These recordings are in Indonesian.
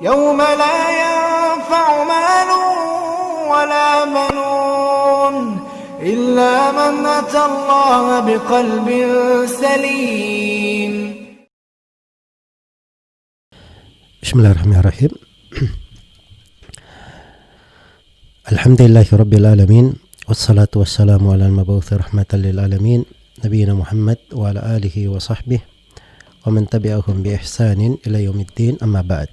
يوم لا ينفع مال ولا بنون إلا من أتى الله بقلب سليم. Bismillahirrahmanirrahim. Alhamdulillahi Rabbil Alamin. Wassalatu wassalamu ala al-mabawuthi rahmatan lil alamin, Nabiyina Muhammad wa ala alihi wa sahbihi wa man tabi'ahum bi ihsanin ila yaumiddin, amma ba'd.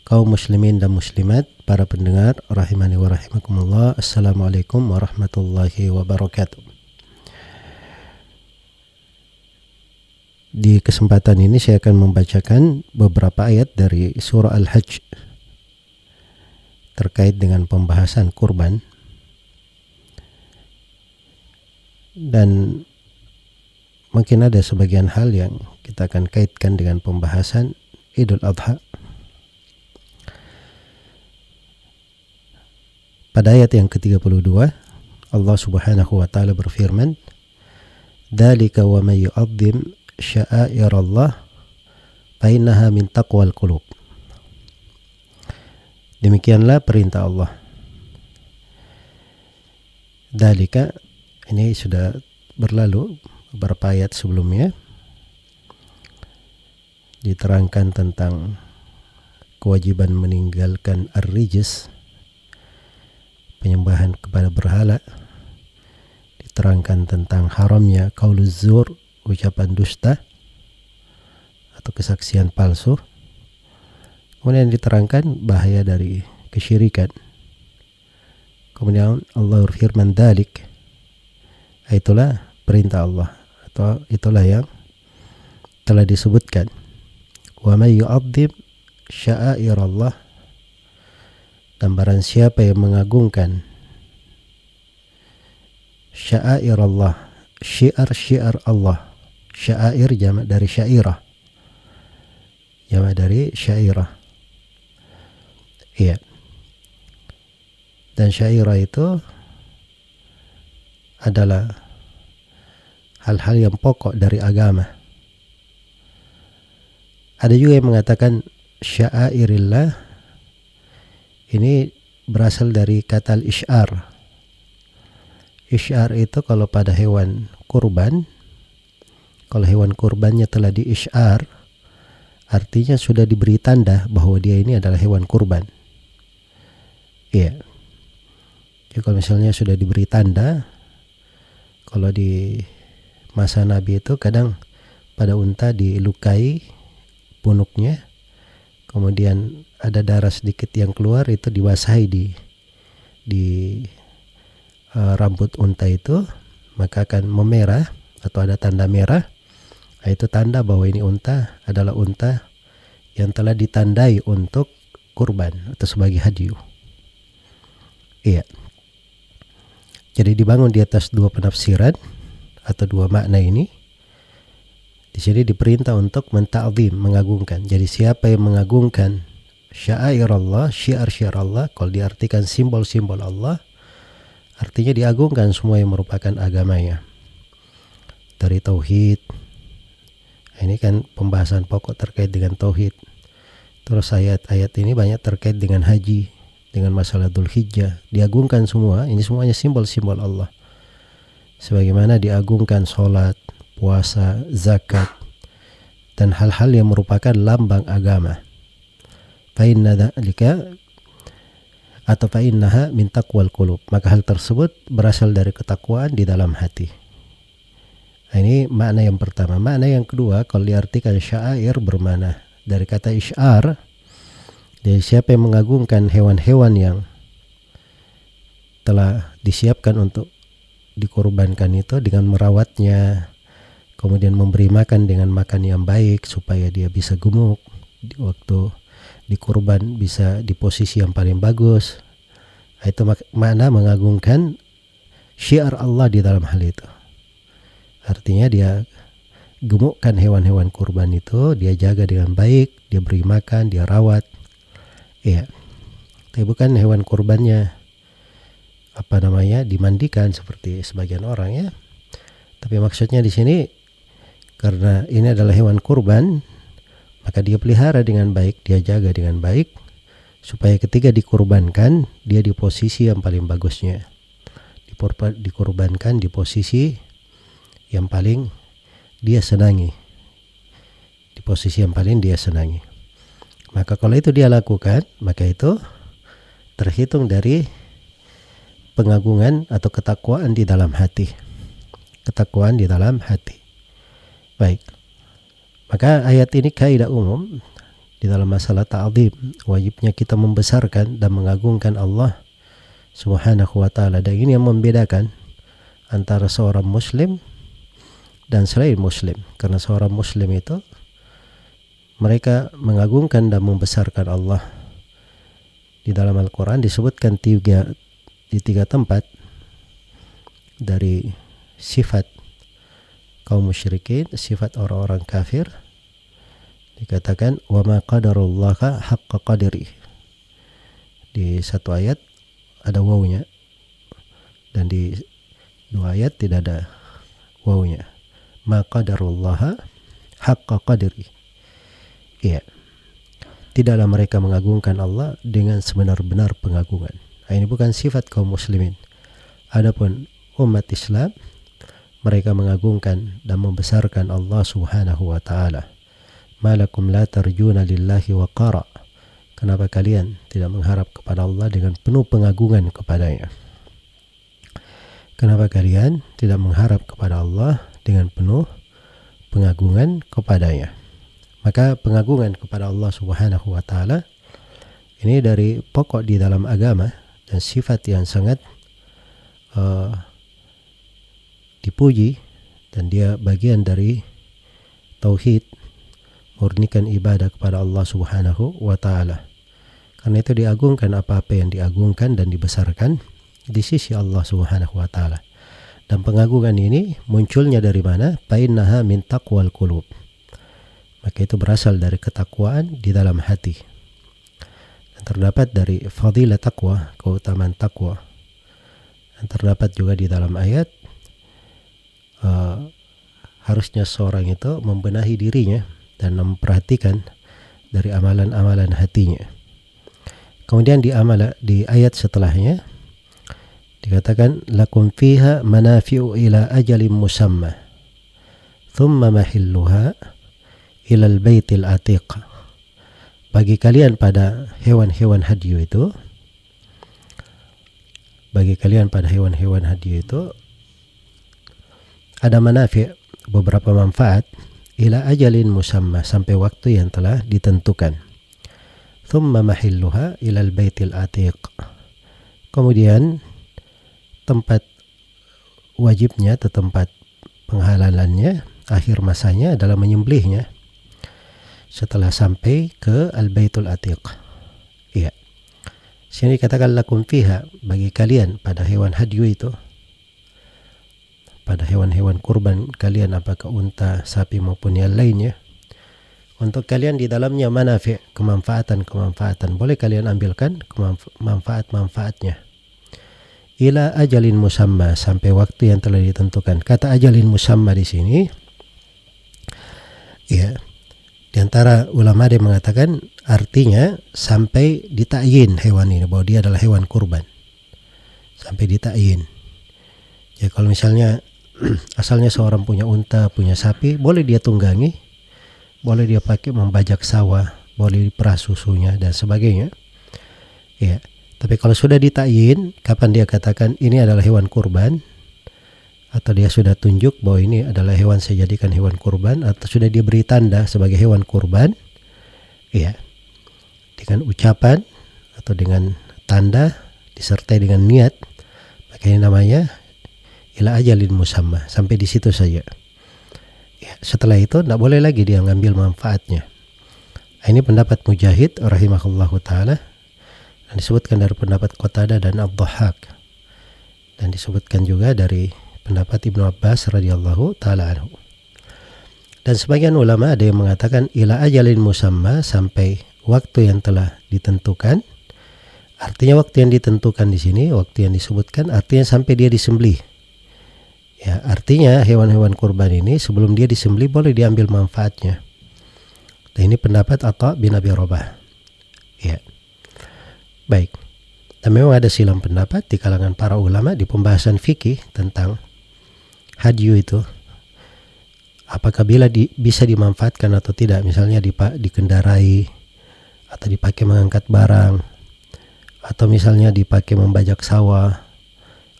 Kaum muslimin dan muslimat, para pendengar rahimani wa rahimakumullah, assalamualaikum warahmatullahi wabarakatuh. Di kesempatan ini saya akan membacakan beberapa ayat dari surah Al-Hajj terkait dengan pembahasan kurban, dan mungkin ada sebagian hal yang kita akan kaitkan dengan pembahasan Idul Adha. Pada ayat yang ke-32 Allah Subhanahu wa taala berfirman, "Dzalika wa may yu'azzim sya'airallah fa innaha min taqwal qulub." Demikianlah perintah Allah. Dzalika, ini sudah berlalu beberapa ayat sebelumnya, diterangkan tentang kewajiban meninggalkan ar-rijs, penyembahan kepada berhala, diterangkan tentang haramnya qauluz zur, ucapan dusta atau kesaksian palsu. Kemudian diterangkan bahaya dari kesyirikan. Kemudian Allah berfirman, "Dzalik", itulah perintah Allah, atau itulah yang telah disebutkan. "Wa may yu'azzim sya'airallah", dan barang siapa yang mengagungkan sya'airallah, syiar-syiar Allah. Sya'air jamak dari syairah. Jamak dari syairah. Iya. Dan syairah itu adalah hal-hal yang pokok dari agama. Ada juga yang mengatakan sya'airillah ini berasal dari kata al-isy'ar. Isy'ar itu kalau pada hewan kurban, kalau hewan kurbannya telah di-isy'ar, artinya sudah diberi tanda bahwa dia ini adalah hewan kurban. Iya. Jadi kalau misalnya sudah diberi tanda, kalau di masa Nabi itu kadang pada unta dilukai punuknya, kemudian ada darah sedikit yang keluar, itu dibasahi di rambut unta itu, maka akan memerah atau ada tanda merah. Itu tanda bahwa ini unta adalah unta yang telah ditandai untuk kurban atau sebagai hadiah. Iya. Jadi dibangun di atas dua penafsiran atau dua makna ini. Di sini diperintah untuk menta'zim, mengagungkan. Jadi siapa yang mengagungkan sya'air Allah, syiar-syiar Allah, kalau diartikan simbol-simbol Allah, artinya diagungkan semua yang merupakan agamanya. Dari tauhid, ini kan pembahasan pokok terkait dengan tauhid. Terus ayat-ayat ini banyak terkait dengan haji, dengan masalah Dzulhijjah, diagungkan semua. Ini semuanya simbol-simbol Allah. Sebagaimana diagungkan sholat, puasa, zakat, dan hal-hal yang merupakan lambang agama. Fa inna dzalika atau fa innaha min taqwal qulub, maka hal tersebut berasal dari ketakwaan di dalam hati. Ini makna yang pertama. Makna yang kedua, kalau diartikan sya'air bermakna dari kata isy'ar. Jadi siapa yang mengagungkan hewan-hewan yang telah disiapkan untuk dikorbankan itu dengan merawatnya, kemudian memberi makan dengan makan yang baik supaya dia bisa gemuk di waktu dikurban, bisa di posisi yang paling bagus. Itu makna mengagungkan syiar Allah di dalam hal itu. Artinya dia gemukkan hewan-hewan kurban itu, dia jaga dengan baik, dia beri makan, dia rawat. Iya. Tapi bukan hewan kurbannya dimandikan seperti sebagian orang ya. Tapi maksudnya di sini karena ini adalah hewan kurban, maka dia pelihara dengan baik, dia jaga dengan baik, supaya ketika dikurbankan dia di posisi yang paling bagusnya, dikurbankan di posisi yang paling dia senangi, di posisi yang paling dia senangi. Maka kalau itu dia lakukan, maka itu terhitung dari pengagungan atau ketakwaan di dalam hati. Ketakwaan di dalam hati. Baik. Maka ayat ini kaidah umum di dalam masalah ta'zim. Wajibnya kita membesarkan dan mengagungkan Allah Subhanahu wa ta'ala. Dan ini yang membedakan antara seorang muslim dan selain muslim. Karena seorang muslim itu mereka mengagungkan dan membesarkan Allah. Di dalam Al-Quran disebutkan di tiga tempat dari sifat kaum musyrikin, sifat orang-orang kafir. Dikatakan wa ma qadarullaha haqqa qadri. Di satu ayat ada wawunya, dan di dua ayat tidak ada wawunya. Ma qadarullaha haqqa qadri. Iya. Tidaklah mereka mengagungkan Allah dengan sebenar-benar pengagungan. Nah, ini bukan sifat kaum muslimin. Adapun umat Islam, mereka mengagungkan dan membesarkan Allah Subhanahu wa ta'ala. Malakum la tarjuna lillahi waqara. Kenapa kalian tidak mengharap kepada Allah dengan penuh pengagungan kepadanya? Kenapa kalian tidak mengharap kepada Allah dengan penuh pengagungan kepadanya? Maka pengagungan kepada Allah Subhanahu wa ta'ala ini dari pokok di dalam agama dan sifat yang sangat dipuji, dan dia bagian dari tauhid, murnikan ibadah kepada Allah Subhanahu wa ta'ala. Karena itu diagungkan apa-apa yang diagungkan dan dibesarkan di sisi Allah Subhanahu wa ta'ala. Dan pengagungan ini munculnya dari mana? Fainnaha min taqwal qulub. Maka itu berasal dari ketakwaan di dalam hati. Dan terdapat dari fadilah takwa, keutamaan takwa. Dan terdapat juga di dalam ayat harusnya seorang itu membenahi dirinya dan memperhatikan dari amalan-amalan hatinya. Kemudian di ayat setelahnya dikatakan lakum fiha manafi'u ila ajalin musamma thumma mahilluha ilal baitil atiq. Bagi kalian pada hewan-hewan hadyu itu, ada manafi', beberapa manfaat, ila ajalin musamma, sampai waktu yang telah ditentukan. Thumma mahilluha ilal baitil atiq. Kemudian tempat wajibnya atau tempat penghalalannya, akhir masanya adalah menyembelihnya setelah sampai ke al-baitul atiq. Iya. Sini dikatakan lakum fiha, bagi kalian pada hewan hadyu itu, pada hewan-hewan kurban kalian, apakah unta, sapi maupun yang lainnya, untuk kalian di dalamnya manafi', kemanfaatan. Boleh kalian ambilkan manfaat-manfaatnya. Ila ajalin musamma, sampai waktu yang telah ditentukan. Kata ajalin musamma di sini, ya, di antara ulama dia mengatakan artinya sampai ditakyin hewan ini, bahwa dia adalah hewan kurban. Sampai ditakyin. Ya, kalau misalnya asalnya seorang punya unta, punya sapi, boleh dia tunggangi, boleh dia pakai membajak sawah, boleh diperah susunya dan sebagainya. Ya, tapi kalau sudah ditakyin, kapan dia katakan ini adalah hewan kurban, atau dia sudah tunjuk bahwa ini adalah hewan saya jadikan hewan kurban, atau sudah dia beri tanda sebagai hewan kurban, ya, dengan ucapan atau dengan tanda disertai dengan niat, maka ini namanya ila ajalin musamma, sampai di situ saja. Ya, setelah itu tidak boleh lagi dia mengambil manfaatnya. Ini pendapat Mujahid rahimahullahu taala, dan disebutkan dari pendapat Qatadah dan Ad-Dhahhak, dan disebutkan juga dari pendapat Ibnu Abbas radhiyallahu taala anhu. Dan sebagian ulama ada yang mengatakan ila ajalin musamma, sampai waktu yang telah ditentukan. Artinya waktu yang ditentukan di sini, waktu yang disebutkan, artinya sampai dia disembelih. Ya, artinya hewan-hewan kurban ini sebelum dia disembelih boleh diambil manfaatnya. Dan ini pendapat Atha bin Abi Rabah. Ya. Baik. Dan memang ada silang pendapat di kalangan para ulama di pembahasan fikih tentang hadyu itu. Apakah bisa dimanfaatkan atau tidak, misalnya dikendarai atau dipakai mengangkat barang, atau misalnya dipakai membajak sawah,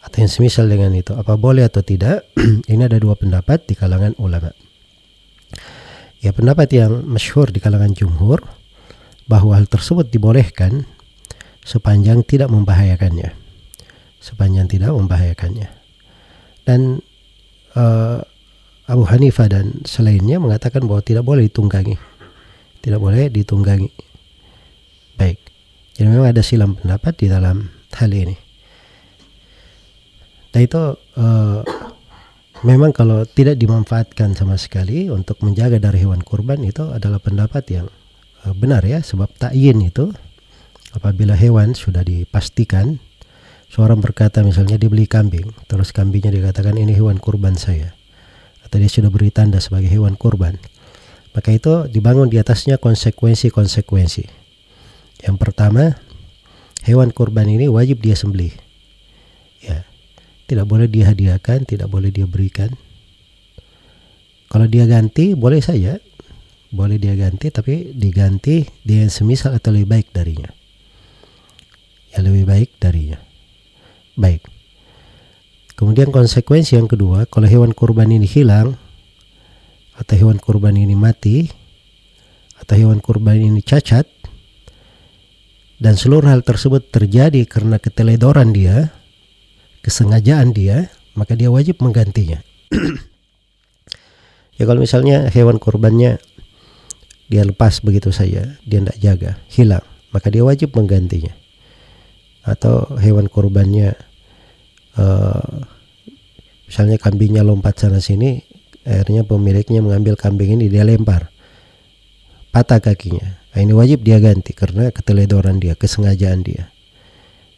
atau yang semisal dengan itu, apa boleh atau tidak? Ini ada dua pendapat di kalangan ulama. Ya, pendapat yang masyhur di kalangan jumhur bahwa hal tersebut dibolehkan sepanjang tidak membahayakannya. Dan Abu Hanifah dan selainnya mengatakan bahwa tidak boleh ditunggangi. Baik. Jadi memang ada silang pendapat di dalam hal ini. Dan itu memang kalau tidak dimanfaatkan sama sekali untuk menjaga dari hewan kurban, itu adalah pendapat yang benar ya, sebab ta'yin itu apabila hewan sudah dipastikan, seorang berkata misalnya dibeli kambing, terus kambingnya dikatakan ini hewan kurban saya, atau dia sudah beri tanda sebagai hewan kurban, maka itu dibangun di atasnya konsekuensi. Yang pertama, hewan kurban ini wajib dia sembelih. Ya. Tidak boleh dia hadiahkan, tidak boleh dia berikan. Kalau dia ganti, boleh saja. Boleh dia ganti, tapi diganti dia yang semisal atau lebih baik darinya. Baik. Kemudian konsekuensi yang kedua, kalau hewan kurban ini hilang, atau hewan kurban ini mati, atau hewan kurban ini cacat, dan seluruh hal tersebut terjadi karena keteledoran dia, kesengajaan dia, maka dia wajib menggantinya. Ya, kalau misalnya hewan kurbannya dia lepas begitu saja, dia tidak jaga, hilang, maka dia wajib menggantinya. Atau hewan kurbannya misalnya kambingnya lompat sana sini, akhirnya pemiliknya mengambil kambing ini, dia lempar, patah kakinya. Nah, ini wajib dia ganti karena keteledoran dia, kesengajaan dia.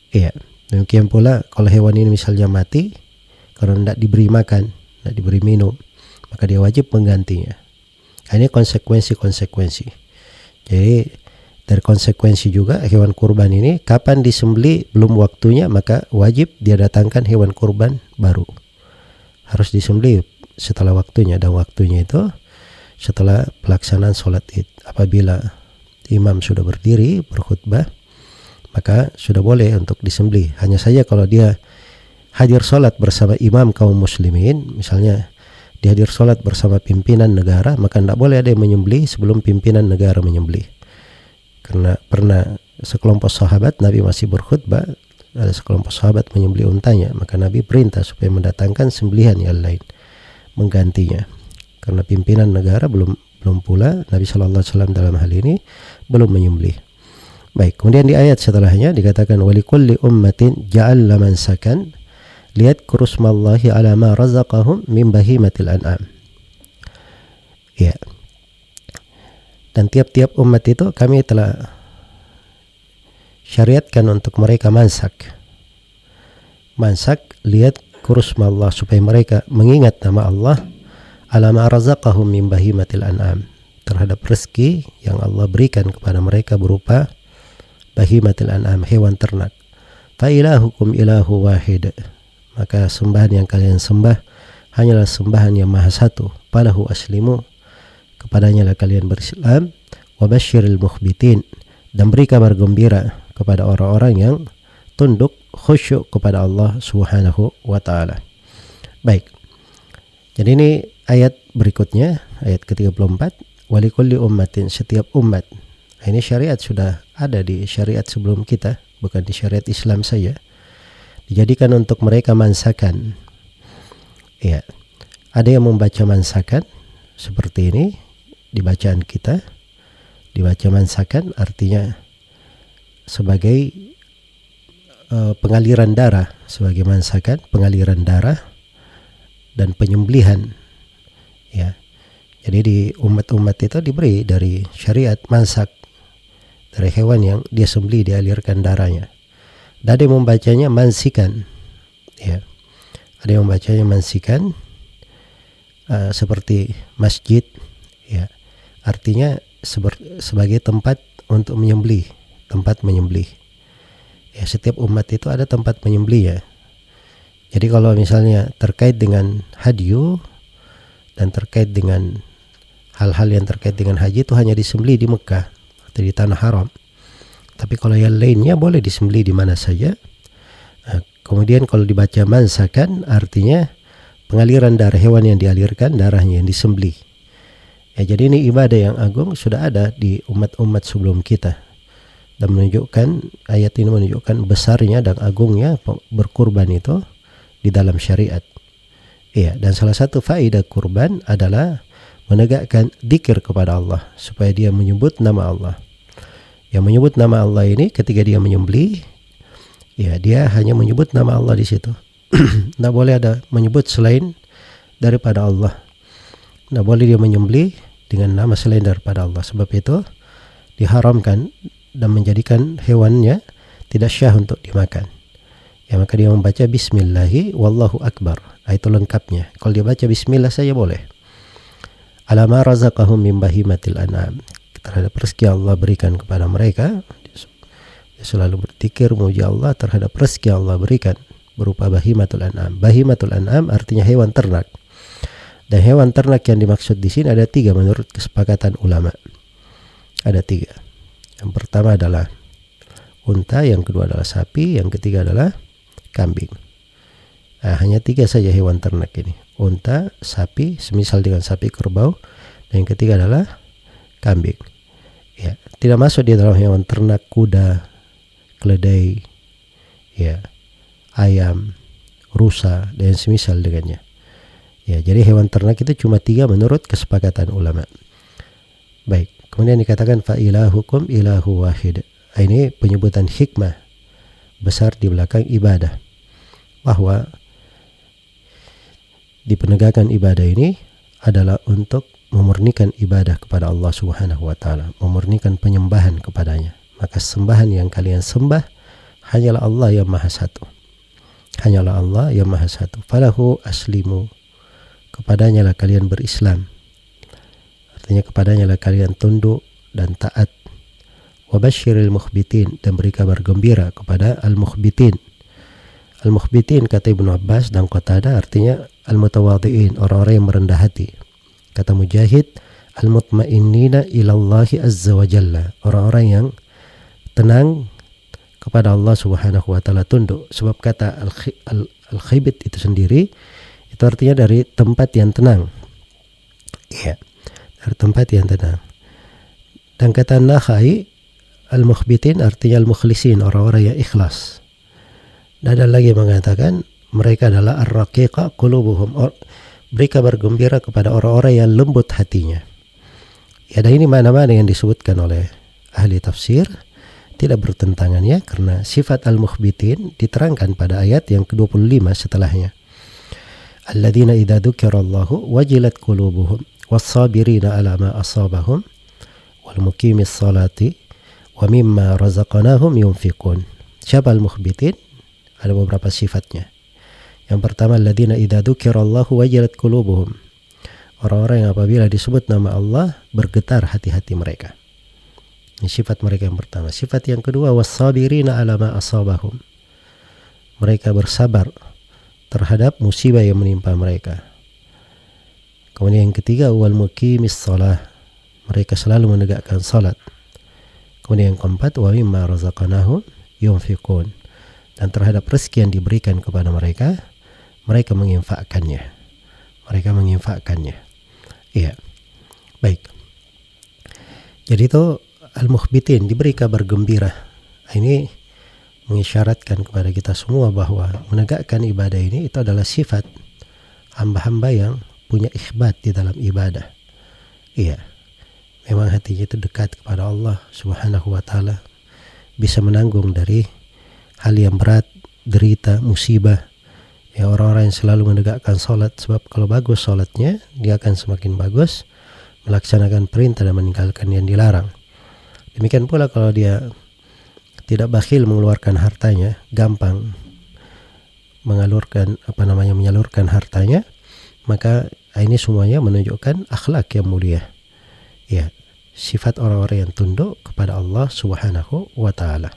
Iya. Demikian pula kalau hewan ini misalnya mati karena tidak diberi makan, tidak diberi minum, maka dia wajib menggantinya. Nah, ini konsekuensi. Jadi dari konsekuensi juga hewan kurban ini kapan disembelih belum waktunya, maka wajib dia datangkan hewan kurban baru. Harus disembelih setelah waktunya, dan waktunya itu setelah pelaksanaan sholat Id. Apabila imam sudah berdiri berkhutbah, maka sudah boleh untuk disembelih. Hanya saja kalau dia hadir sholat bersama imam kaum muslimin, misalnya dia hadir sholat bersama pimpinan negara, maka tidak boleh ada yang menyembelih sebelum pimpinan negara menyembelih. Karena pernah sekelompok sahabat, Nabi masih berkhutbah, ada sekelompok sahabat menyembelih untanya, maka Nabi perintah supaya mendatangkan sembelihan yang lain menggantinya. Karena pimpinan negara belum pula, Nabi SAW dalam hal ini belum menyembelih. Baik, kemudian di ayat setelahnya dikatakan walikulli ummatin ja'alna mansakan liyadhkuru smallahi ala ma razaqahum min bahimatil an'am. Ya. Dan tiap-tiap umat itu kami telah syariatkan untuk mereka mansak liyadhkuru smallah, supaya mereka mengingat nama Allah ala ma razaqahum min bahimatil an'am, terhadap rezeki yang Allah berikan kepada mereka berupa bahimatil an'am, hewan ternak. Fa ilahukum ilahu wahid, maka sembahan yang kalian sembah hanyalah sembahan yang maha satu. Falahu aslimu, kepadanya lah kalian berislam. Wa basyiril mukhbitin, dan beri kabar gembira kepada orang-orang yang tunduk khusyuk kepada Allah Subhanahu wa taala. Baik. Jadi ini ayat berikutnya, ayat ke-34, walikulli ummatin, setiap umat. Ini syariat sudah ada di syariat sebelum kita, bukan di syariat Islam saja. Dijadikan untuk mereka mansakan. Ya, ada yang membaca mansakan seperti ini di bacaan kita. Dibaca mansakan artinya sebagai pengaliran darah, sebagai mansakan pengaliran darah dan penyembelihan. Ya. Jadi di umat-umat itu diberi dari syariat mansak, dari hewan yang dia sembelih, dialirkan darahnya. Dan ada yang membacanya mansikan, ya. Ada yang membacanya mansikan, seperti masjid, ya. Artinya sebagai tempat untuk menyembelih, tempat menyembelih. Ya, setiap umat itu ada tempat menyembelih ya. Jadi kalau misalnya terkait dengan hadyu dan terkait dengan hal-hal yang terkait dengan haji itu hanya disembelih di Mekah atau di tanah haram. Tapi kalau yang lainnya boleh disembelih di mana saja. Nah, kemudian kalau dibaca mansakan artinya pengaliran darah hewan yang dialirkan, darahnya yang disembelih. Ya, jadi ini ibadah yang agung sudah ada di umat-umat sebelum kita. Dan menunjukkan, ayat ini menunjukkan besarnya dan agungnya berkurban itu di dalam syariat. Iya, dan salah satu faedah kurban adalah menegakkan dzikir kepada Allah supaya dia menyebut nama Allah. Yang menyebut nama Allah ini ketika dia menyembelih, ya dia hanya menyebut nama Allah di situ. Tidak boleh ada menyebut selain daripada Allah. Tidak boleh dia menyembelih dengan nama selain daripada Allah. Sebab itu diharamkan dan menjadikan hewannya tidak syah untuk dimakan. Ya, maka dia membaca Bismillahi wallahu akbar. Itu lengkapnya. Kalau dia baca Bismillah saja boleh. Alama razaqahum min bahimatil an'am. Terhadap rezeki Allah berikan kepada mereka, dia selalu berzikir memuji Allah terhadap rezeki Allah berikan berupa bahimatul an'am. Bahimatul an'am artinya hewan ternak. Dan hewan ternak yang dimaksud di sini ada 3 menurut kesepakatan ulama. Ada 3. Yang pertama adalah unta, yang kedua adalah sapi, yang ketiga adalah kambing. Nah, hanya 3 saja hewan ternak ini. Unta, sapi, semisal dengan sapi kerbau, dan yang ketiga adalah kambing. Ya, tidak masuk di dalam hewan ternak kuda, keledai, ya, ayam, rusa, dan semisal dengannya. Ya, jadi hewan ternak itu cuma 3 menurut kesepakatan ulama. Baik, kemudian dikatakan fa ilahukum ilahu wahid. Ini penyebutan hikmah besar di belakang ibadah, bahwa di penegakan ibadah ini adalah untuk memurnikan ibadah kepada Allah Subhanahu wa taala, memurnikan penyembahan kepadanya. Maka sembahan yang kalian sembah hanyalah Allah yang Maha Satu. Hanyalah Allah yang Maha Satu. Falahu aslimu. Kepadanya lah kalian berislam. Artinya kepadanya lah kalian tunduk dan taat. Wabashiril mukhbitin, dan beri kabar gembira kepada al-mukhbitin. Al-mukhbitin kata Ibnu Abbas dan Qatadah artinya al-mutawadhi'in, orang-orang yang merendah hati. Kata Mujahid, al-mutmainnina ilallahi azza wa jalla, orang-orang yang tenang kepada Allah Subhanahu wa taala, tunduk. Sebab kata al-khibit itu sendiri itu artinya dari tempat yang tenang. Iya, dari tempat yang tenang. Dan kata Nakhai, al-mukhbitin artinya al-mukhlisin, orang-orang yang ikhlas. Dan ada lagi mengatakan mereka adalah ar-raqiqa qulubuhum, beri kabar gembira kepada orang-orang yang lembut hatinya. Ya, dan ini mana-mana yang disebutkan oleh ahli tafsir tidak bertentangan ya, karena sifat al-mukhbitin diterangkan pada ayat yang ke-25 setelahnya. Alladzina idza dzukirallahu wajilat qulubuhum was-sabirina 'ala ma asabahum wal muqimis salati wa mimma razaqnahum yunfiqun. Siapa al-mukhbitin? Ada beberapa sifatnya. Yang pertama, alladzina idza dzukirallahu wajilat qulubuhum. Orang-orang yang apabila disebut nama Allah bergetar hati-hati mereka. Ini sifat mereka yang pertama. Sifat yang kedua, was-sabirina 'ala ma asabahum. Mereka bersabar terhadap musibah yang menimpa mereka. Kemudian yang ketiga, wal muqimis shalah. Mereka selalu menegakkan salat. Kemudian yang keempat, wa mimma razaqnahum yunfiqun. Dan terhadap rezeki yang diberikan kepada mereka, mereka menginfakkannya. Mereka menginfakkannya. Iya. Baik. Jadi itu al-mukhbitin, diberi kabar gembira. Ini mengisyaratkan kepada kita semua bahwa menegakkan ibadah ini itu adalah sifat hamba-hamba yang punya ikhbat di dalam ibadah. Iya. Memang hatinya itu dekat kepada Allah Subhanahu wa taala, bisa menanggung dari hal yang berat, derita, musibah. Ya, orang-orang yang selalu menegakkan salat, sebab kalau bagus salatnya, dia akan semakin bagus melaksanakan perintah dan meninggalkan yang dilarang. Demikian pula kalau dia tidak bakhil mengeluarkan hartanya, gampang menyalurkan hartanya, maka ini semuanya menunjukkan akhlak yang mulia. Ya, sifat orang-orang yang tunduk kepada Allah Subhanahu wa taala.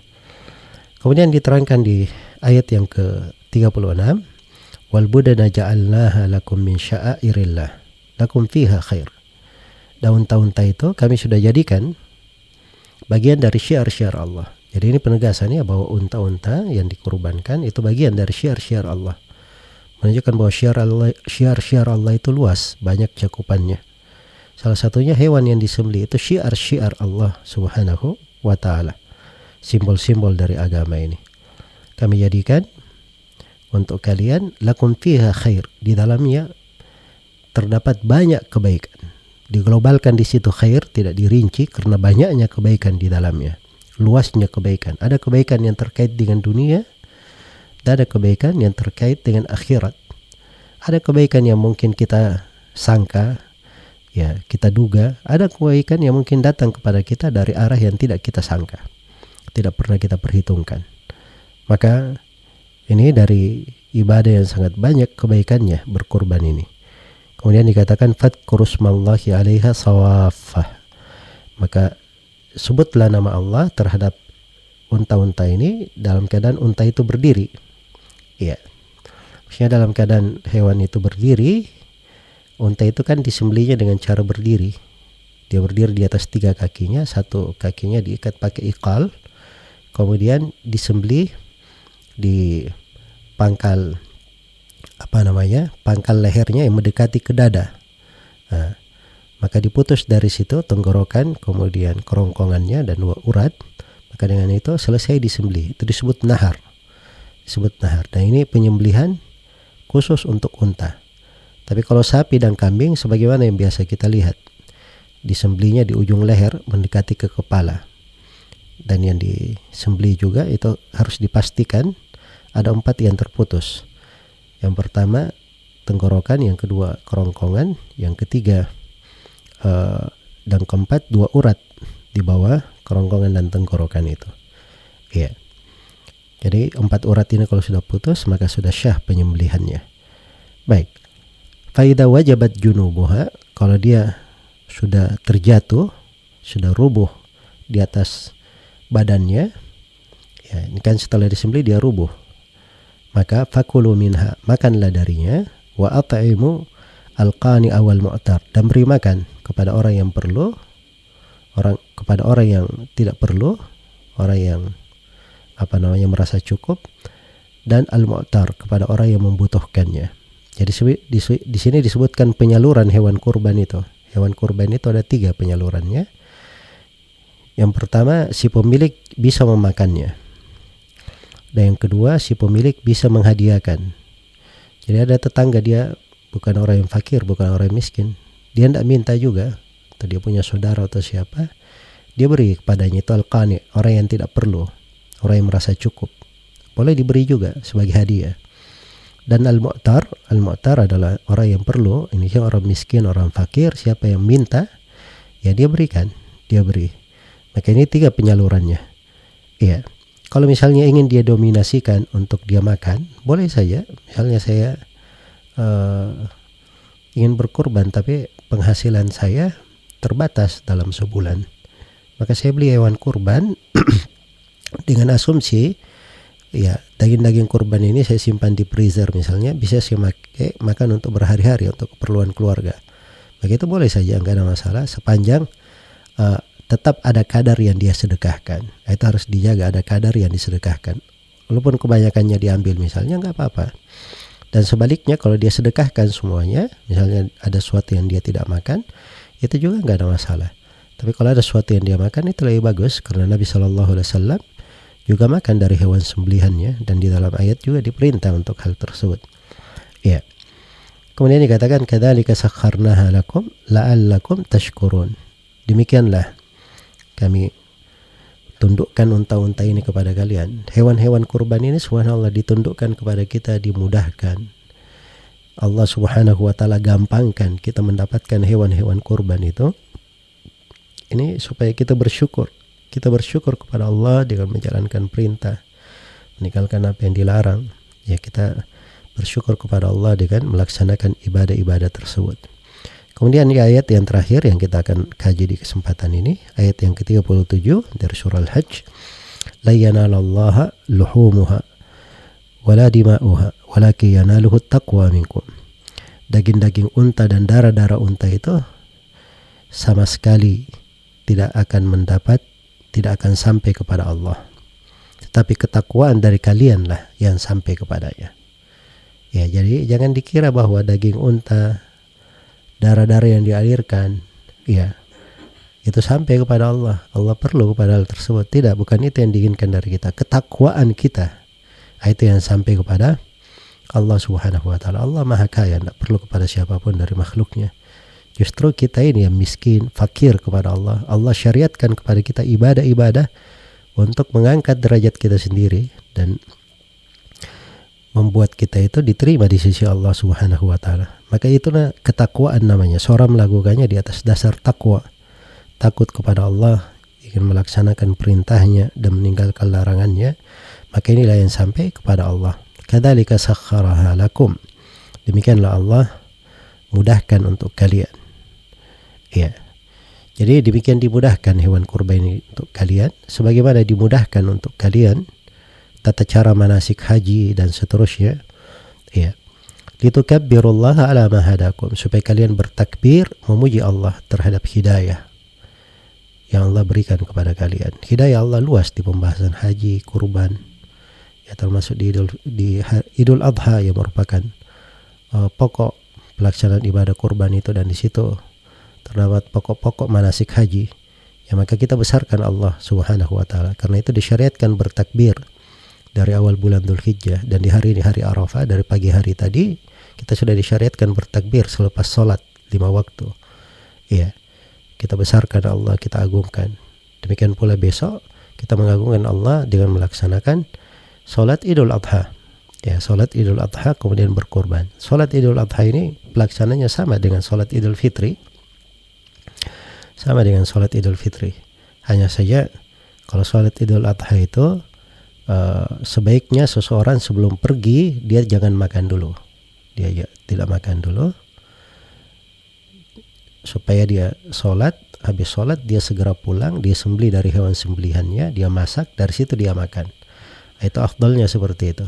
Kemudian diterangkan di ayat yang ke-36, wal budana ja'alnaha lakum min sya'airillah lakum fiha khair. Daun unta itu kami sudah jadikan bagian dari syiar-syiar Allah. Jadi ini penegasannya bahwa unta-unta yang dikurbankan itu bagian dari syiar-syiar Allah. Menunjukkan bahwa syiar-syiar Allah itu luas, banyak cakupannya. Salah satunya hewan yang disembelih itu syiar-syiar Allah Subhanahu wa taala. Simbol-simbol dari agama ini. Kami jadikan untuk kalian lakum fiha khair, di dalamnya terdapat banyak kebaikan. Diglobalkan di situ khair, tidak dirinci karena banyaknya kebaikan di dalamnya. Luasnya kebaikan. Ada kebaikan yang terkait dengan dunia, dan ada kebaikan yang terkait dengan akhirat. Ada kebaikan yang mungkin kita sangka, ya kita duga. Ada kebaikan yang mungkin datang kepada kita dari arah yang tidak kita sangka, tidak pernah kita perhitungkan. Maka ini dari ibadah yang sangat banyak kebaikannya berkurban ini. Kemudian dikatakan fadkurusmallahi 'alaiha sawaffah. Maka sebutlah nama Allah terhadap unta-unta ini dalam keadaan unta itu berdiri. Ya. Maksudnya dalam keadaan hewan itu berdiri, unta itu kan disembelihnya dengan cara berdiri. Dia berdiri di atas 3 kakinya, 1 kakinya diikat pakai ikal, kemudian disembelih di pangkal pangkal lehernya yang mendekati ke dada. Nah, maka diputus dari situ tenggorokan, kemudian kerongkongannya dan 2 urat. Maka dengan itu selesai disembelih. Itu disebut nahar. Dan ini penyembelihan khusus untuk unta. Tapi kalau sapi dan kambing sebagaimana yang biasa kita lihat, disembelihnya di ujung leher mendekati ke kepala. Dan yang disembelih juga itu harus dipastikan ada 4 yang terputus. Yang pertama tenggorokan, yang kedua kerongkongan, yang ketiga dan keempat 2 urat di bawah kerongkongan dan tenggorokan itu. Ya. Jadi 4 urat ini kalau sudah putus maka sudah syah penyembelihannya. Baik. Faida wajabat junubuha, kalau dia sudah terjatuh, sudah rubuh di atas badannya, ya ini kan setelah disembelih dia rubuh, maka fakulu minha, makanlah darinya, wa at'imu al-qani awal mu'tar, dan beri makan kepada orang yang perlu, kepada orang yang tidak perlu, orang yang merasa cukup, dan al-mu'tar kepada orang yang membutuhkannya. Jadi di sini disebutkan penyaluran hewan kurban itu. Hewan kurban itu ada 3 penyalurannya. Yang pertama, si pemilik bisa memakannya. Dan yang kedua, si pemilik bisa menghadiahkan. Jadi ada tetangga, dia bukan orang yang fakir, bukan orang yang miskin. Dia tidak minta juga. Atau dia punya saudara atau siapa, dia beri kepadanya itu al-qani, orang yang tidak perlu, orang yang merasa cukup. Boleh diberi juga sebagai hadiah. Dan al-mu'tar adalah orang yang perlu. Ini orang miskin, orang fakir, siapa yang minta, ya dia berikan, dia beri. Maka ini 3 penyalurannya. Iya. Kalau misalnya ingin dia dominasikan untuk dia makan, boleh saja. Misalnya saya ingin berkurban tapi penghasilan saya terbatas dalam sebulan, maka saya beli hewan kurban dengan asumsi, ya daging-daging kurban ini saya simpan di freezer misalnya, bisa saya makan untuk berhari-hari, untuk keperluan keluarga. Maka itu boleh saja, enggak ada masalah, sepanjang tetap ada kadar yang dia sedekahkan. Itu harus dijaga, ada kadar yang disedekahkan. Walaupun kebanyakannya diambil misalnya, enggak apa-apa. Dan sebaliknya kalau dia sedekahkan semuanya, misalnya ada sesuatu yang dia tidak makan, itu juga enggak ada masalah. Tapi kalau ada sesuatu yang dia makan, itu lebih bagus, karena Nabi SAW juga makan dari hewan sembelihannya, dan di dalam ayat juga diperintah untuk hal tersebut. Ya. Kemudian dikatakan kadzalika sakharnaha lakum la'allakum tashkurun. Demikianlah kami tundukkan unta-unta ini kepada kalian. Hewan-hewan kurban ini subhanallah ditundukkan kepada kita, dimudahkan. Allah Subhanahu wa taala gampangkan kita mendapatkan hewan-hewan kurban itu. Ini supaya kita bersyukur. Kita bersyukur kepada Allah dengan menjalankan perintah, meninggalkan apa yang dilarang. Ya, kita bersyukur kepada Allah dengan melaksanakan ibadah-ibadah tersebut. Kemudian di ayat yang terakhir yang kita akan kaji di kesempatan ini, ayat yang ke-37 dari surah Al-Hajj, la yanalallaha luhumuha wala dima'uha walakin yanaluhu taqwa minkum. Daging-daging unta dan darah-darah unta itu sama sekali tidak akan sampai kepada Allah. Tetapi ketakwaan dari kalianlah yang sampai kepadanya. Ya, jadi jangan dikira bahwa daging unta, darah-darah yang dialirkan, ya, itu sampai kepada Allah. Allah perlu kepada hal tersebut. Tidak, bukan itu yang diinginkan dari kita. Ketakwaan kita, itu yang sampai kepada Allah Subhanahu wa ta'ala. Allah Maha Kaya, tidak perlu kepada siapapun dari makhluknya. Justru kita ini yang miskin, fakir kepada Allah. Allah syariatkan kepada kita ibadah-ibadah untuk mengangkat derajat kita sendiri dan membuat kita itu diterima di sisi Allah Subhanahu wa ta'ala. Maka itulah ketakwaan namanya. Seorang melakukannya di atas dasar takwa. Takut kepada Allah, ingin melaksanakan perintahnya dan meninggalkan larangannya. Maka inilah yang sampai kepada Allah. Kadzalika sakhkharaha lakum. Demikianlah Allah mudahkan untuk kalian. Ya. Jadi demikian dimudahkan hewan kurban ini untuk kalian. Sebagaimana dimudahkan untuk kalian tata cara manasik haji dan seterusnya. Ya. Litukabbirullaha ala ma hadakum, supaya kalian bertakbir memuji Allah terhadap hidayah yang Allah berikan kepada kalian. Hidayah Allah luas di pembahasan haji, kurban, ya, termasuk di Idul Adha yang merupakan pokok pelaksanaan ibadah kurban itu, dan di situ terdapat pokok-pokok manasik haji. Ya, maka kita besarkan Allah Subhanahu wa ta'ala. Karena itu disyariatkan bertakbir dari awal bulan Dzulhijjah, dan di hari ini hari Arafah, dari pagi hari tadi kita sudah disyariatkan bertakbir selepas sholat 5 waktu. Iya, kita besarkan Allah, kita agungkan. Demikian pula besok kita mengagungkan Allah dengan melaksanakan sholat Idul Adha. Ya, sholat Idul Adha kemudian berkorban. Sholat Idul Adha ini pelaksananya sama dengan sholat Idul Fitri. Sama dengan sholat Idul Fitri. Hanya saja kalau sholat Idul Adha itu sebaiknya seseorang sebelum pergi dia jangan makan dulu. Dia tidak makan dulu supaya dia sholat, habis sholat dia segera pulang, dia sembelih dari hewan sembelihannya, dia masak, dari situ dia makan. Itu afdalnya seperti itu.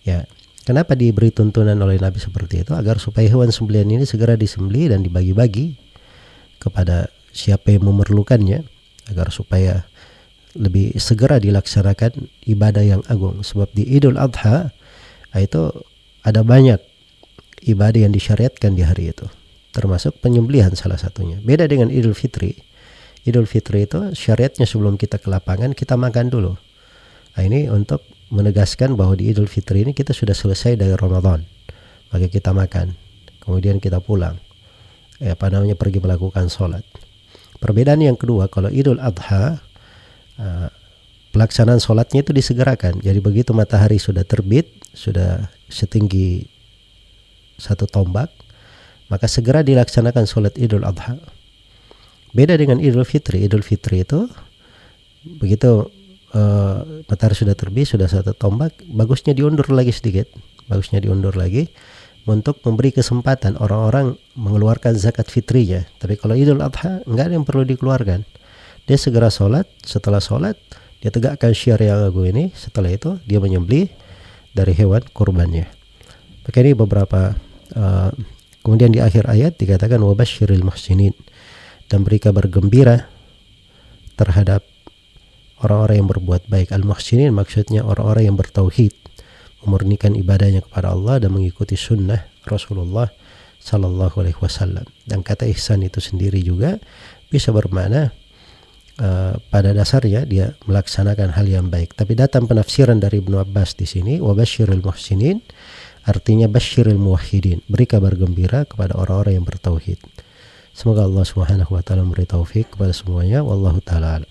Ya, kenapa diberi tuntunan oleh Nabi seperti itu? Agar supaya hewan sembelihan ini segera disembelih dan dibagi-bagi kepada siapa yang memerlukannya, agar supaya lebih segera dilaksanakan ibadah yang agung. Sebab di Idul Adha itu ada banyak ibadah yang disyariatkan di hari itu, termasuk penyembelihan salah satunya. Beda dengan Idul Fitri. Idul Fitri itu syariatnya sebelum kita ke lapangan kita makan dulu. Nah, ini untuk menegaskan bahwa di Idul Fitri ini kita sudah selesai dari Ramadan, maka kita makan, kemudian kita pulang, pergi melakukan sholat. Perbedaan yang kedua, kalau Idul Adha pelaksanaan sholatnya itu disegerakan. Jadi begitu matahari sudah terbit, sudah setinggi 1 tombak, maka segera dilaksanakan sholat Idul Adha. Beda dengan Idul Fitri. Idul Fitri itu begitu matahari sudah terbit, sudah 1 tombak, bagusnya diundur lagi sedikit, untuk memberi kesempatan orang-orang mengeluarkan zakat fitrinya. Tapi kalau Idul Adha enggak ada yang perlu dikeluarkan. Dia segera sholat, setelah sholat dia tegakkan syiar yang agung ini, setelah itu dia menyembelih dari hewan kurbannya. Maka ini beberapa kemudian di akhir ayat dikatakan wabasyiril muhsinin, dan beri kabar gembira terhadap orang-orang yang berbuat baik. Al-muhsinin maksudnya orang-orang yang bertauhid, memurnikan ibadahnya kepada Allah dan mengikuti sunnah Rasulullah sallallahu alaihi wasallam. Dan kata ihsan itu sendiri juga bisa bermakna pada dasarnya dia melaksanakan hal yang baik. Tapi datang penafsiran dari Ibnu Abbas di sini, wabasyiril muhsinin, artinya basyiril muwahhidin, beri kabar gembira kepada orang-orang yang bertauhid. Semoga Allah Subhanahu wa taala memberi taufik kepada semuanya. Wallahu taala.